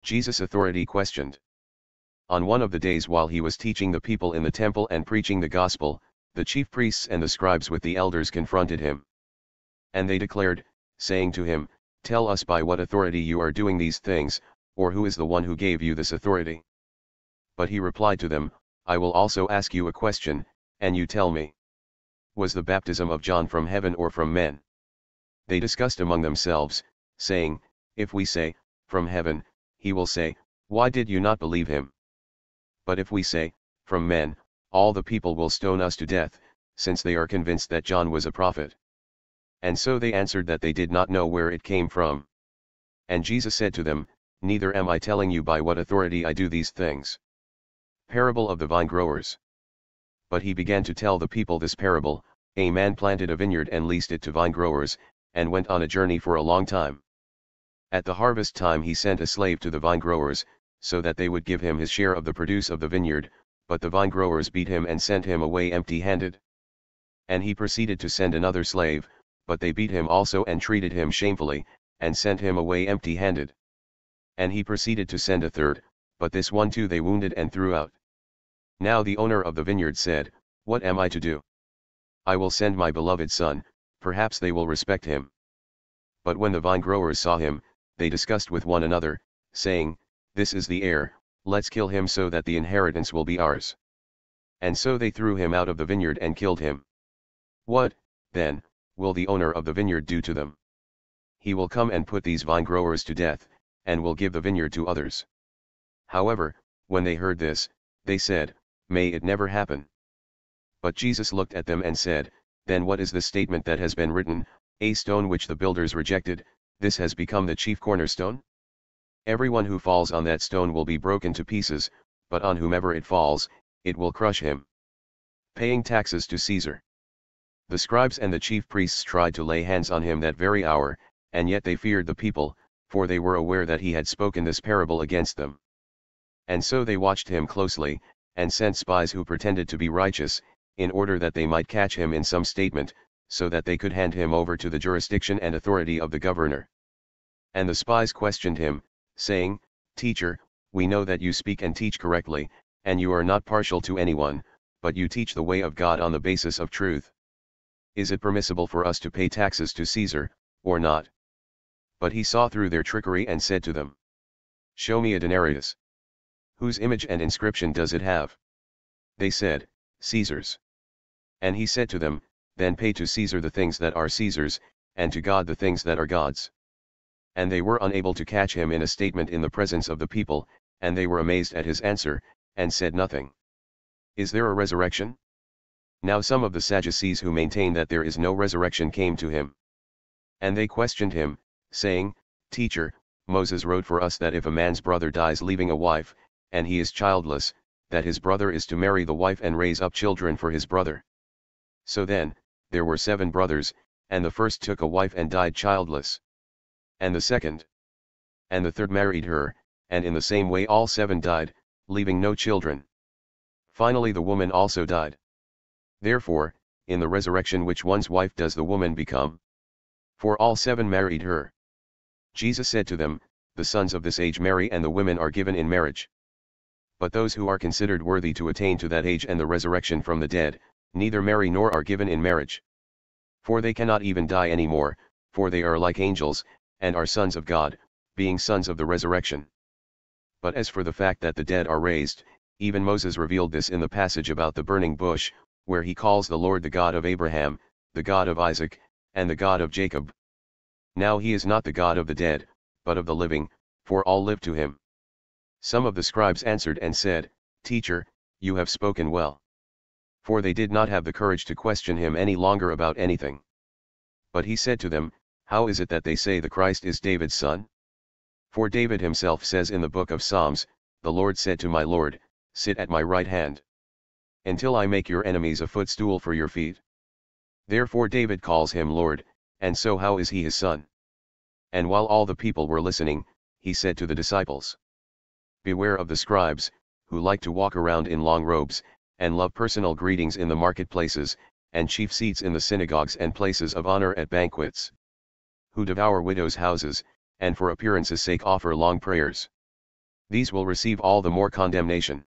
Jesus' authority questioned. On one of the days while he was teaching the people in the temple and preaching the gospel, the chief priests and the scribes with the elders confronted him. And they declared, saying to him, "Tell us by what authority you are doing these things, or who is the one who gave you this authority?" But he replied to them, "I will also ask you a question, and you tell me. Was the baptism of John from heaven or from men?" They discussed among themselves, saying, "If we say, from heaven, he will say, why did you not believe him? But if we say, from men, all the people will stone us to death, since they are convinced that John was a prophet." And so they answered that they did not know where it came from. And Jesus said to them, "Neither am I telling you by what authority I do these things." Parable of the vine growers. But he began to tell the people this parable: a man planted a vineyard and leased it to vine growers, and went on a journey for a long time. At the harvest time he sent a slave to the vine growers, so that they would give him his share of the produce of the vineyard, but the vine growers beat him and sent him away empty-handed. And he proceeded to send another slave, but they beat him also and treated him shamefully, and sent him away empty-handed. And he proceeded to send a third, but this one too they wounded and threw out. Now the owner of the vineyard said, "What am I to do? I will send my beloved son, perhaps they will respect him." But when the vine growers saw him, they discussed with one another, saying, "This is the heir, let's kill him so that the inheritance will be ours." And so they threw him out of the vineyard and killed him. What, then, will the owner of the vineyard do to them? He will come and put these vine growers to death, and will give the vineyard to others. However, when they heard this, they said, "May it never happen." But Jesus looked at them and said, "Then what is the statement that has been written, a stone which the builders rejected, this has become the chief cornerstone? Everyone who falls on that stone will be broken to pieces, but on whomever it falls, it will crush him." Paying taxes to Caesar. The scribes and the chief priests tried to lay hands on him that very hour, and yet they feared the people, for they were aware that he had spoken this parable against them. And so they watched him closely, and sent spies who pretended to be righteous, in order that they might catch him in some statement, so that they could hand him over to the jurisdiction and authority of the governor. And the spies questioned him, saying, "Teacher, we know that you speak and teach correctly, and you are not partial to anyone, but you teach the way of God on the basis of truth. Is it permissible for us to pay taxes to Caesar, or not?" But he saw through their trickery and said to them, "Show me a denarius. Whose image and inscription does it have?" They said, "Caesar's." And he said to them, "Then pay to Caesar the things that are Caesar's, and to God the things that are God's." And they were unable to catch him in a statement in the presence of the people, and they were amazed at his answer, and said nothing. Is there a resurrection? Now some of the Sadducees who maintain that there is no resurrection came to him. And they questioned him, saying, "Teacher, Moses wrote for us that if a man's brother dies leaving a wife, and he is childless, that his brother is to marry the wife and raise up children for his brother. So then, there were 7 brothers, and the first took a wife and died childless. And the second. And the third married her, and in the same way all 7 died, leaving no children. Finally the woman also died. Therefore, in the resurrection which one's wife does the woman become? For all 7 married her." Jesus said to them, "The sons of this age marry and the women are given in marriage. But those who are considered worthy to attain to that age and the resurrection from the dead, neither marry nor are given in marriage. For they cannot even die any more, for they are like angels, and are sons of God, being sons of the resurrection. But as for the fact that the dead are raised, even Moses revealed this in the passage about the burning bush, where he calls the Lord the God of Abraham, the God of Isaac, and the God of Jacob. Now he is not the God of the dead, but of the living, for all live to him." Some of the scribes answered and said, "Teacher, you have spoken well." For they did not have the courage to question him any longer about anything. But he said to them, "How is it that they say the Christ is David's son? For David himself says in the book of Psalms, 'The Lord said to my Lord, sit at my right hand, until I make your enemies a footstool for your feet.' Therefore David calls him Lord, and so how is he his son?" And while all the people were listening, he said to the disciples, "Beware of the scribes, who like to walk around in long robes, and love personal greetings in the marketplaces, and chief seats in the synagogues and places of honor at banquets. Who devour widows' houses, and for appearance's sake offer long prayers. these will receive all the more condemnation.